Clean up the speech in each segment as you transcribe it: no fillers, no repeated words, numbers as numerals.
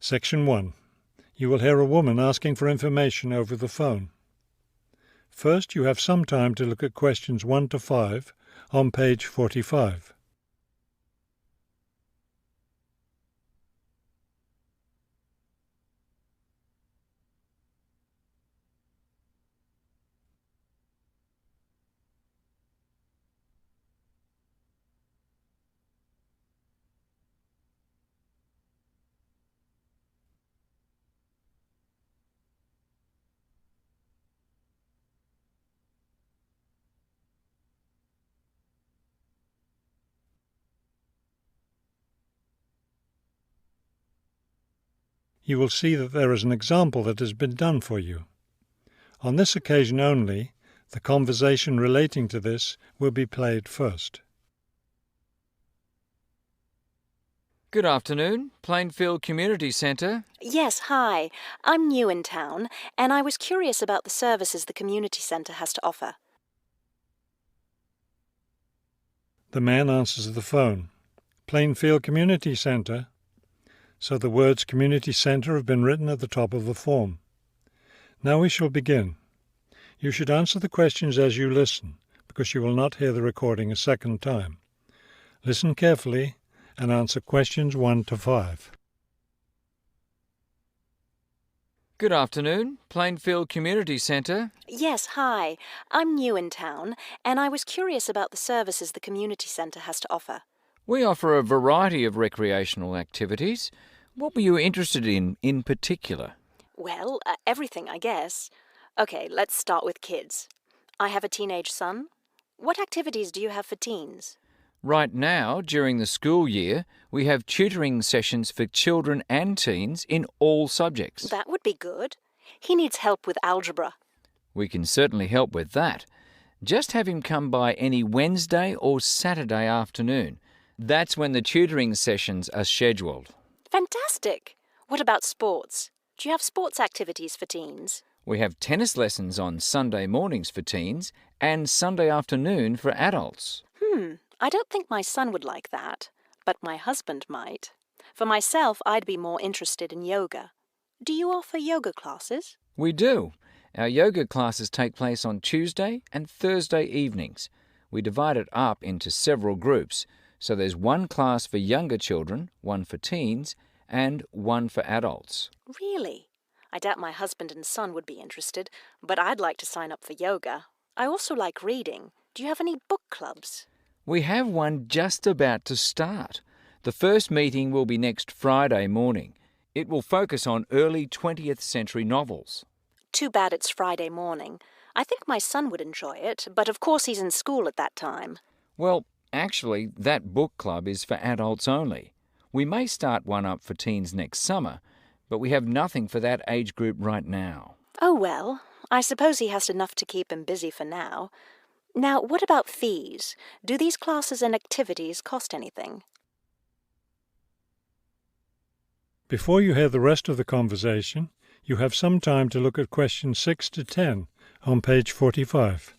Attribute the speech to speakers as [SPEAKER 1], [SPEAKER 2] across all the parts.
[SPEAKER 1] Section 1. You will hear a woman asking for information over the phone. First, you have some time to look at questions 1 to 5 on page 45. You will see that there is an example that has been done for you. On this occasion only, the conversation relating to this will be played first.
[SPEAKER 2] Good afternoon, Plainfield Community Centre.
[SPEAKER 3] Yes, hi. I'm new in town, and I was curious about the services the community centre has to offer.
[SPEAKER 1] The man answers the phone. Plainfield Community Centre. So the words Community Centre have been written at the top of the form. Now we shall begin. You should answer the questions as you listen, because you will not hear the recording a second time. Listen carefully and answer questions 1 to 5.
[SPEAKER 2] Good afternoon, Plainfield Community Centre.
[SPEAKER 3] Yes, hi. I'm new in town, and I was curious about the services the community centre has to offer.
[SPEAKER 2] We offer a variety of recreational activities. What were you interested in particular?
[SPEAKER 3] Well, everything, I guess. Okay, let's start with kids. I have a teenage son. What activities do you have for teens?
[SPEAKER 2] Right now, during the school year, we have tutoring sessions for children and teens in all subjects.
[SPEAKER 3] That would be good. He needs help with algebra.
[SPEAKER 2] We can certainly help with that. Just have him come by any Wednesday or Saturday afternoon. That's when the tutoring sessions are scheduled.
[SPEAKER 3] Fantastic! What about sports? Do you have sports activities for teens?
[SPEAKER 2] We have tennis lessons on Sunday mornings for teens and Sunday afternoon for adults.
[SPEAKER 3] I don't think my son would like that, but my husband might. For myself, I'd be more interested in yoga. Do you offer yoga classes?
[SPEAKER 2] We do. Our yoga classes take place on Tuesday and Thursday evenings. We divide it up into several groups, so there's one class for younger children, one for teens, and one for adults.
[SPEAKER 3] Really? I doubt my husband and son would be interested, but I'd like to sign up for yoga. I also like reading. Do you have any book clubs?
[SPEAKER 2] We have one just about to start. The first meeting will be next Friday morning. It will focus on early 20th century novels.
[SPEAKER 3] Too bad it's Friday morning. I think my son would enjoy it, but of course he's in school at that time.
[SPEAKER 2] Well, actually, that book club is for adults only. We may start one up for teens next summer, but we have nothing for that age group right now.
[SPEAKER 3] Oh well, I suppose he has enough to keep him busy for now. Now, what about fees? Do these classes and activities cost anything?
[SPEAKER 1] Before you hear the rest of the conversation, you have some time to look at questions 6 to 10 on page 45.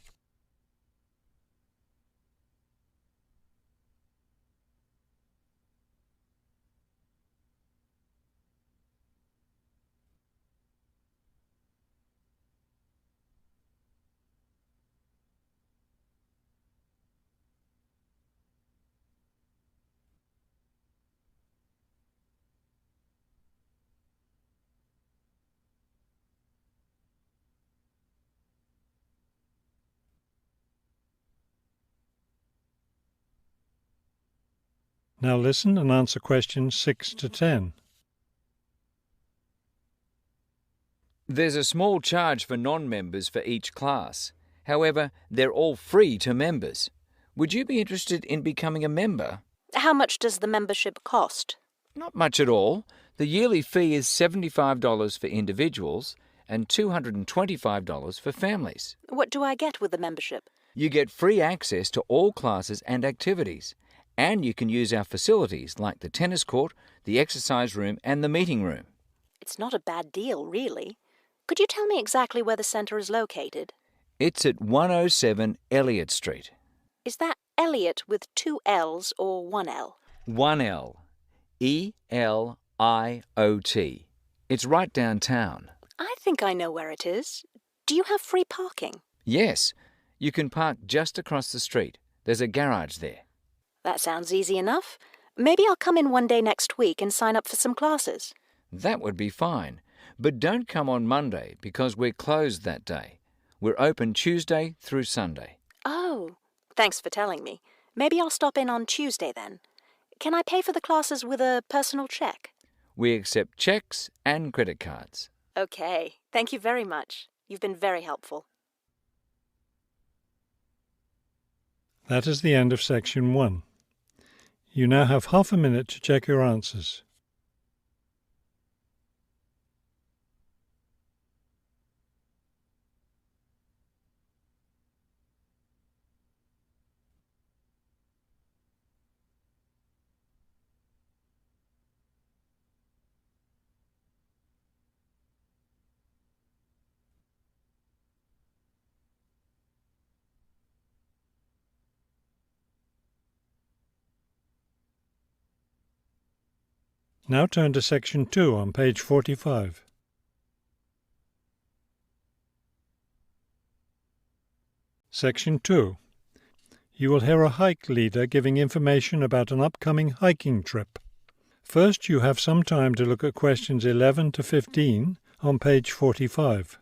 [SPEAKER 1] Now listen and answer questions 6 to 10.
[SPEAKER 2] There's a small charge for non-members for each class. However, they're all free to members. Would you be interested in becoming a member?
[SPEAKER 3] How much does the membership cost?
[SPEAKER 2] Not much at all. The yearly fee is $75 for individuals and $225 for families.
[SPEAKER 3] What do I get with the membership?
[SPEAKER 2] You get free access to all classes and activities, and you can use our facilities like the tennis court, the exercise room and the meeting room.
[SPEAKER 3] It's not a bad deal, really. Could you tell me exactly where the centre is located?
[SPEAKER 2] It's at 107 Elliott Street.
[SPEAKER 3] Is that Elliott with 2 L's or 1 L?
[SPEAKER 2] 1 L. E-L-I-O-T-T. IOT. It's right downtown.
[SPEAKER 3] I think I know where it is. Do you have free parking?
[SPEAKER 2] Yes, you can park just across the street. There's a garage there.
[SPEAKER 3] That sounds easy enough. Maybe I'll come in one day next week and sign up for some classes.
[SPEAKER 2] That would be fine. But don't come on Monday because we're closed that day. We're open Tuesday through Sunday.
[SPEAKER 3] Oh, thanks for telling me. Maybe I'll stop in on Tuesday then. Can I pay for the classes with a personal check?
[SPEAKER 2] We accept checks and credit cards.
[SPEAKER 3] Okay, thank you very much. You've been very helpful.
[SPEAKER 1] That is the end of section 1. You now have half a minute to check your answers. Now turn to section 2 on page 45. Section 2. You will hear a hike leader giving information about an upcoming hiking trip. First, you have some time to look at questions 11 to 15 on page 45.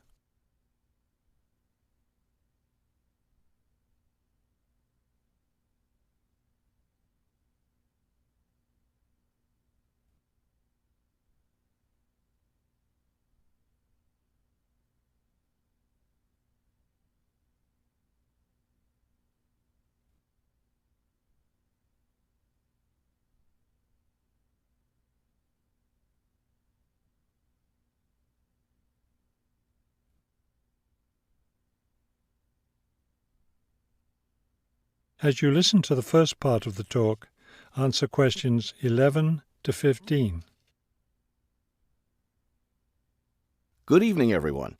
[SPEAKER 1] As you listen to the first part of the talk, answer questions 11 to 15.
[SPEAKER 4] Good evening, everyone.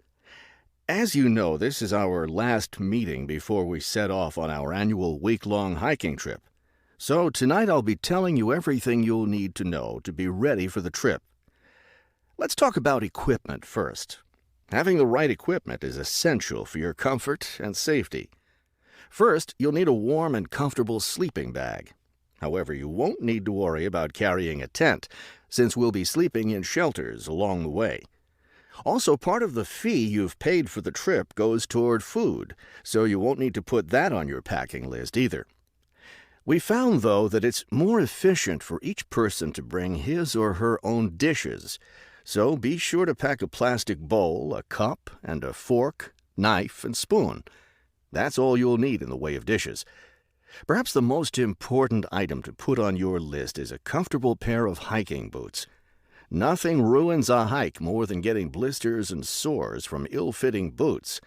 [SPEAKER 4] As you know, this is our last meeting before we set off on our annual week-long hiking trip. So tonight I'll be telling you everything you'll need to know to be ready for the trip. Let's talk about equipment first. Having the right equipment is essential for your comfort and safety. First, you'll need a warm and comfortable sleeping bag. However, you won't need to worry about carrying a tent, since we'll be sleeping in shelters along the way. Also, part of the fee you've paid for the trip goes toward food, so you won't need to put that on your packing list either. We found, though, that it's more efficient for each person to bring his or her own dishes, so be sure to pack a plastic bowl, a cup, and a fork, knife, and spoon. That's all you'll need in the way of dishes. Perhaps the most important item to put on your list is a comfortable pair of hiking boots. Nothing ruins a hike more than getting blisters and sores from ill-fitting boots.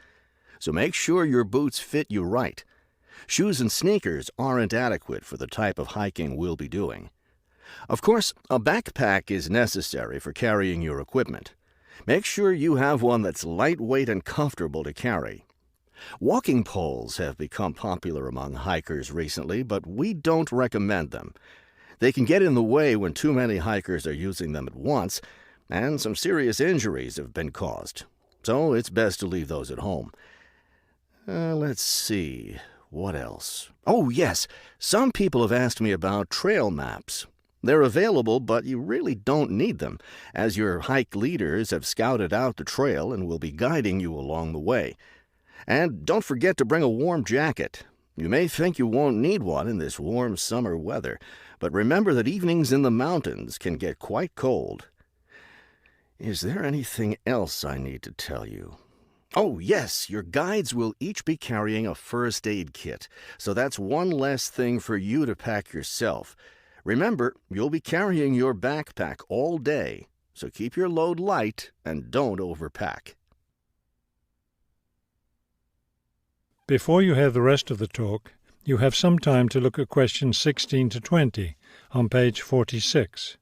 [SPEAKER 4] So make sure your boots fit you right. Shoes and sneakers aren't adequate for the type of hiking we'll be doing. Of course, a backpack is necessary for carrying your equipment. Make sure you have one that's lightweight and comfortable to carry. Walking poles have become popular among hikers recently, but we don't recommend them. They can get in the way when too many hikers are using them at once, and some serious injuries have been caused. So it's best to leave those at home. Let's see. What else? Oh, yes. Some people have asked me about trail maps. They're available, but you really don't need them, as your hike leaders have scouted out the trail and will be guiding you along the way. And don't forget to bring a warm jacket. You may think you won't need one in this warm summer weather, but remember that evenings in the mountains can get quite cold. Is there anything else I need to tell you? Oh, yes, your guides will each be carrying a first aid kit, so that's one less thing for you to pack yourself. Remember, you'll be carrying your backpack all day, so keep your load light and don't overpack.
[SPEAKER 1] Before you hear the rest of the talk, you have some time to look at questions 16 to 20 on page 46.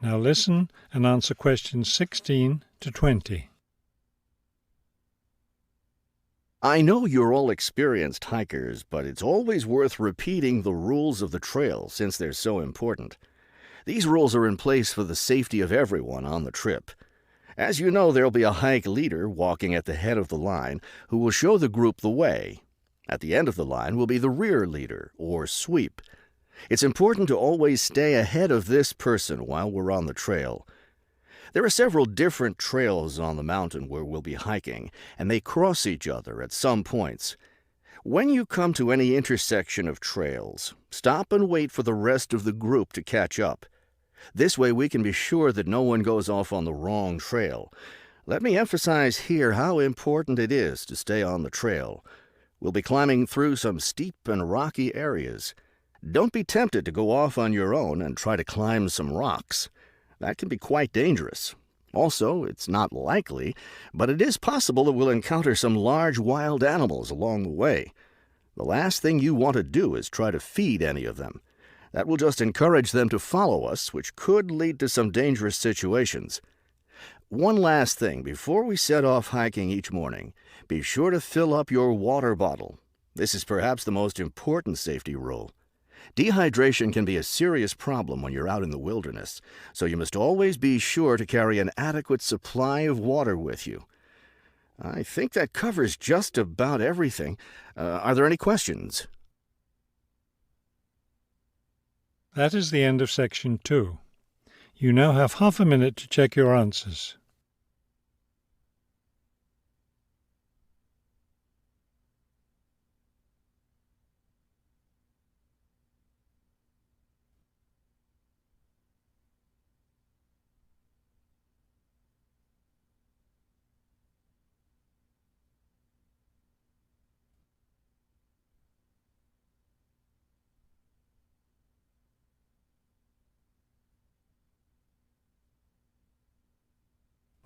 [SPEAKER 1] Now listen and answer questions 16 to 20.
[SPEAKER 4] I know you're all experienced hikers, but it's always worth repeating the rules of the trail since they're so important. These rules are in place for the safety of everyone on the trip. As you know, there'll be a hike leader walking at the head of the line who will show the group the way. At the end of the line will be the rear leader, or sweep. It's important to always stay ahead of this person while we're on the trail. There are several different trails on the mountain where we'll be hiking, and they cross each other at some points. When you come to any intersection of trails, stop and wait for the rest of the group to catch up. This way we can be sure that no one goes off on the wrong trail. Let me emphasize here how important it is to stay on the trail. We'll be climbing through some steep and rocky areas. Don't be tempted to go off on your own and try to climb some rocks. That can be quite dangerous. Also, it's not likely, but it is possible that we'll encounter some large wild animals along the way. The last thing you want to do is try to feed any of them. That will just encourage them to follow us, which could lead to some dangerous situations. One last thing before we set off hiking each morning, be sure to fill up your water bottle. This is perhaps the most important safety rule. Dehydration can be a serious problem when you're out in the wilderness, so you must always be sure to carry an adequate supply of water with you. I think that covers just about everything. Are there any questions?
[SPEAKER 1] That is the end of section 2. You now have half a minute to check your answers.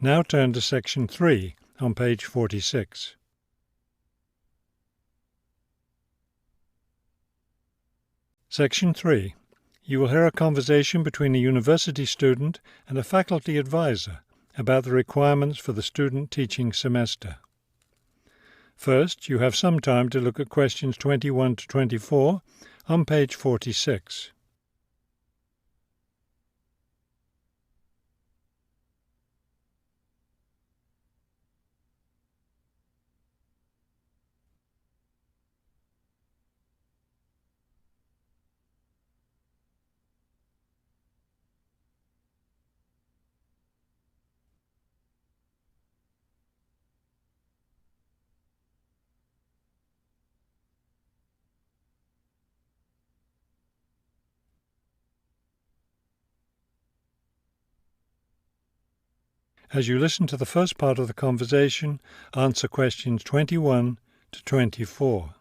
[SPEAKER 1] Now turn to section 3 on page 46. Section 3. You will hear a conversation between a university student and a faculty advisor about the requirements for the student teaching semester. First, you have some time to look at questions 21 to 24 on page 46. As you listen to the first part of the conversation, answer questions 21 to 24.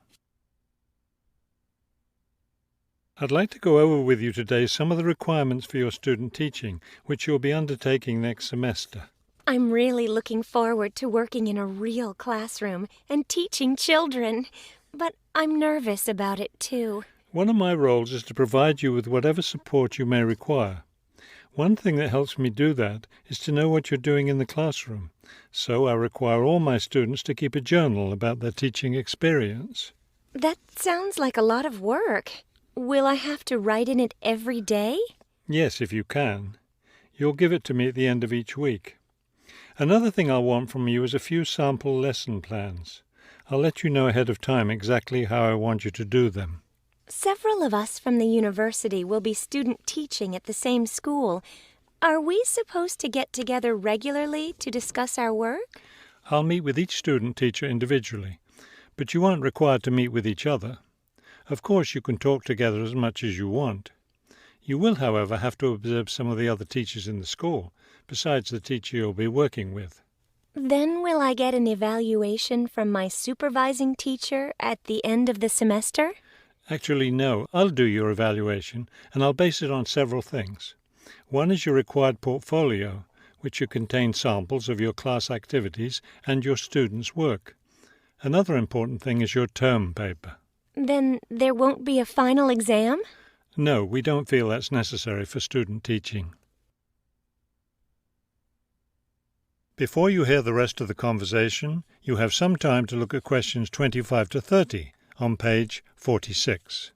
[SPEAKER 1] I'd like to go over with you today some of the requirements for your student teaching, which you'll be undertaking next semester.
[SPEAKER 5] I'm really looking forward to working in a real classroom and teaching children, but I'm nervous about it too.
[SPEAKER 1] One of my roles is to provide you with whatever support you may require. One thing that helps me do that is to know what you're doing in the classroom, so I require all my students to keep a journal about their teaching experience.
[SPEAKER 5] That sounds like a lot of work. Will I have to write in it every day?
[SPEAKER 1] Yes, if you can. You'll give it to me at the end of each week. Another thing I'll want from you is a few sample lesson plans. I'll let you know ahead of time exactly how I want you to do them.
[SPEAKER 5] Several of us from the university will be student teaching at the same school. Are we supposed to get together regularly to discuss our work?
[SPEAKER 1] I'll meet with each student teacher individually, but you aren't required to meet with each other. Of course, you can talk together as much as you want. You will, however, have to observe some of the other teachers in the school, besides the teacher you'll be working with.
[SPEAKER 5] Then will I get an evaluation from my supervising teacher at the end of the semester?
[SPEAKER 1] Actually, no. I'll do your evaluation, and I'll base it on several things. One is your required portfolio, which should contain samples of your class activities and your students' work. Another important thing is your term paper.
[SPEAKER 5] Then there won't be a final exam?
[SPEAKER 1] No, we don't feel that's necessary for student teaching. Before you hear the rest of the conversation, you have some time to look at questions 25 to 30 on page 46.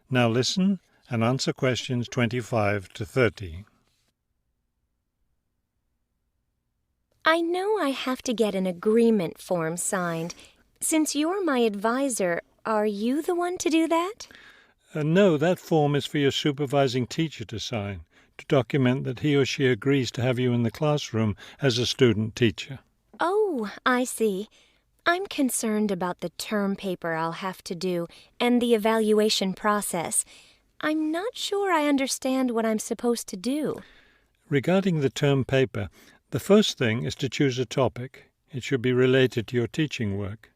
[SPEAKER 1] Now listen and answer questions 25 to 30.
[SPEAKER 5] I know I have to get an agreement form signed. Since you're my advisor, are you the one to do that?
[SPEAKER 1] No, that form is for your supervising teacher to sign, to document that he or she agrees to have you in the classroom as a student teacher.
[SPEAKER 5] Oh, I see. I'm concerned about the term paper I'll have to do and the evaluation process. I'm not sure I understand what I'm supposed to do.
[SPEAKER 1] Regarding the term paper, the first thing is to choose a topic. It should be related to your teaching work.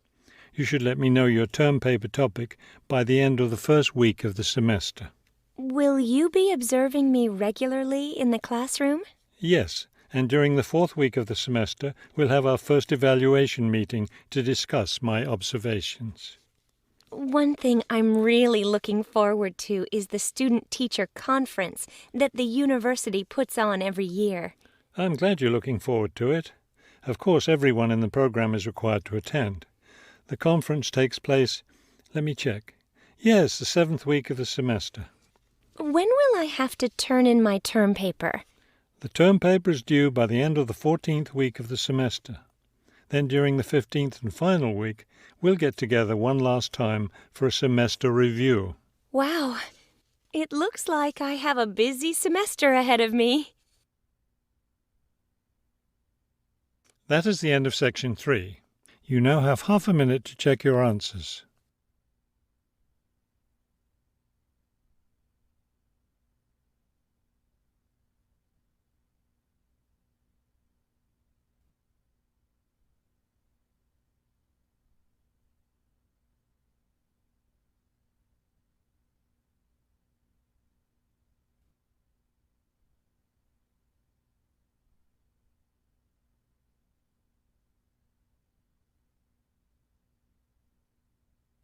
[SPEAKER 1] You should let me know your term paper topic by the end of the first week of the semester.
[SPEAKER 5] Will you be observing me regularly in the classroom?
[SPEAKER 1] Yes, and during the fourth week of the semester, we'll have our first evaluation meeting to discuss my observations.
[SPEAKER 5] One thing I'm really looking forward to is the student-teacher conference that the university puts on every year.
[SPEAKER 1] I'm glad you're looking forward to it. Of course, everyone in the program is required to attend. The conference takes place, let me check. Yes, the seventh week of the semester.
[SPEAKER 5] When will I have to turn in my term paper?
[SPEAKER 1] The term paper is due by the end of the 14th week of the semester. Then during the 15th and final week, we'll get together one last time for a semester review.
[SPEAKER 5] Wow, it looks like I have a busy semester ahead of me.
[SPEAKER 1] That is the end of section 3. You now have half a minute to check your answers.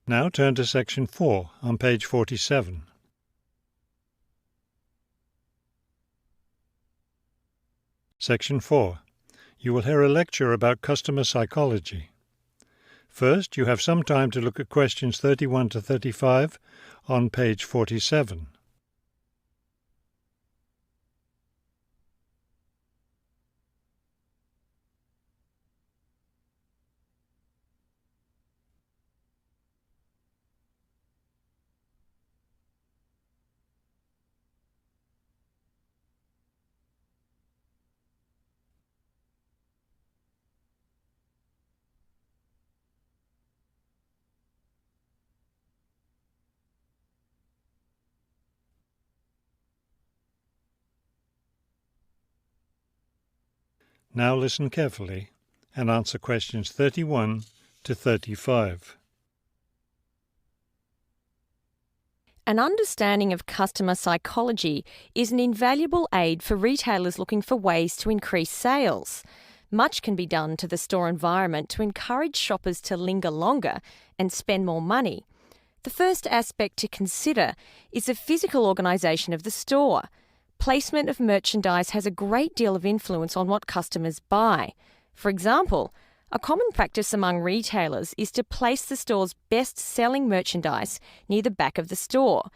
[SPEAKER 1] Now turn to section 4 on page 47. Section 4. You will hear a lecture about customer psychology. First, you have some time to look at questions 31 to 35 on page 47. Now listen carefully and answer questions 31 to 35.
[SPEAKER 6] An understanding of customer psychology is an invaluable aid for retailers looking for ways to increase sales. Much can be done to the store environment to encourage shoppers to linger longer and spend more money. The first aspect to consider is the physical organisation of the store. Placement of merchandise has a great deal of influence on what customers buy. For example, a common practice among retailers is to place the store's best-selling merchandise near the back of the store.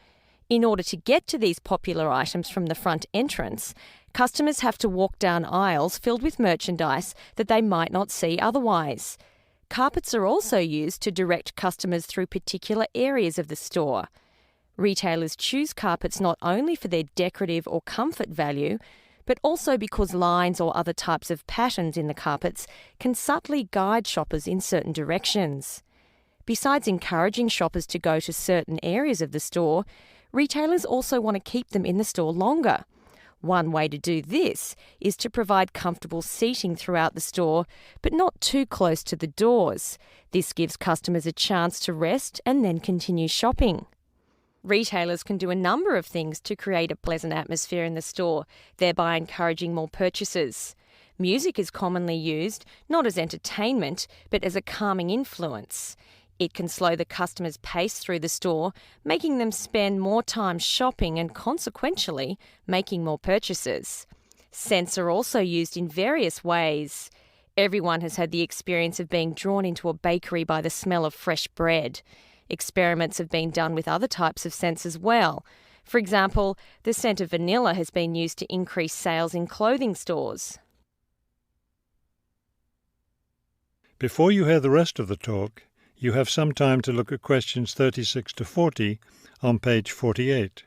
[SPEAKER 6] In order to get to these popular items from the front entrance, customers have to walk down aisles filled with merchandise that they might not see otherwise. Carpets are also used to direct customers through particular areas of the store. Retailers choose carpets not only for their decorative or comfort value, but also because lines or other types of patterns in the carpets can subtly guide shoppers in certain directions. Besides encouraging shoppers to go to certain areas of the store, retailers also want to keep them in the store longer. One way to do this is to provide comfortable seating throughout the store, but not too close to the doors. This gives customers a chance to rest and then continue shopping. Retailers can do a number of things to create a pleasant atmosphere in the store, thereby encouraging more purchases. Music is commonly used, not as entertainment, but as a calming influence. It can slow the customer's pace through the store, making them spend more time shopping and consequentially making more purchases. Scents are also used in various ways. Everyone has had the experience of being drawn into a bakery by the smell of fresh bread. Experiments have been done with other types of scents as well. For example, the scent of vanilla has been used to increase sales in clothing stores.
[SPEAKER 1] Before you hear the rest of the talk, you have some time to look at questions 36 to 40 on page 48.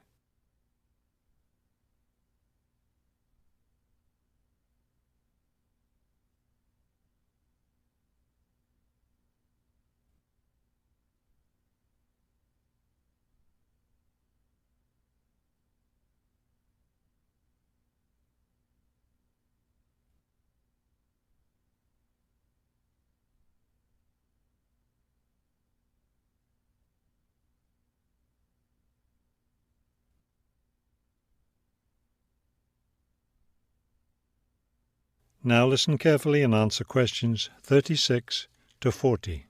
[SPEAKER 1] Now listen carefully and answer questions 36 to 40.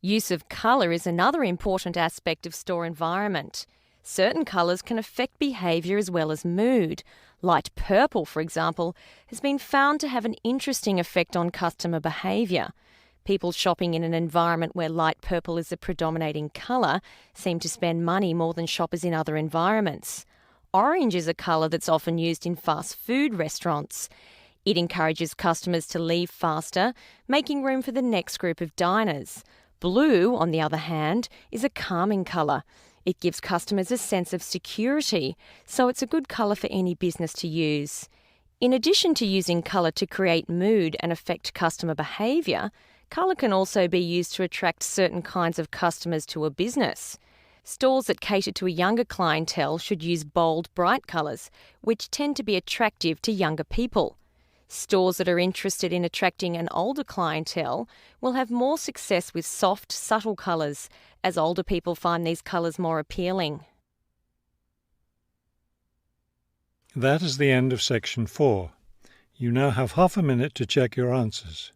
[SPEAKER 6] Use of colour is another important aspect of store environment. Certain colours can affect behaviour as well as mood. Light purple, for example, has been found to have an interesting effect on customer behaviour. People shopping in an environment where light purple is the predominating colour seem to spend money more than shoppers in other environments. Orange is a colour that's often used in fast food restaurants. It encourages customers to leave faster, making room for the next group of diners. Blue, on the other hand, is a calming colour. It gives customers a sense of security, so it's a good colour for any business to use. In addition to using colour to create mood and affect customer behaviour, colour can also be used to attract certain kinds of customers to a business. Stores that cater to a younger clientele should use bold, bright colours, which tend to be attractive to younger people. Stores that are interested in attracting an older clientele will have more success with soft, subtle colours, as older people find these colours more appealing.
[SPEAKER 1] That is the end of section 4. You now have half a minute to check your answers.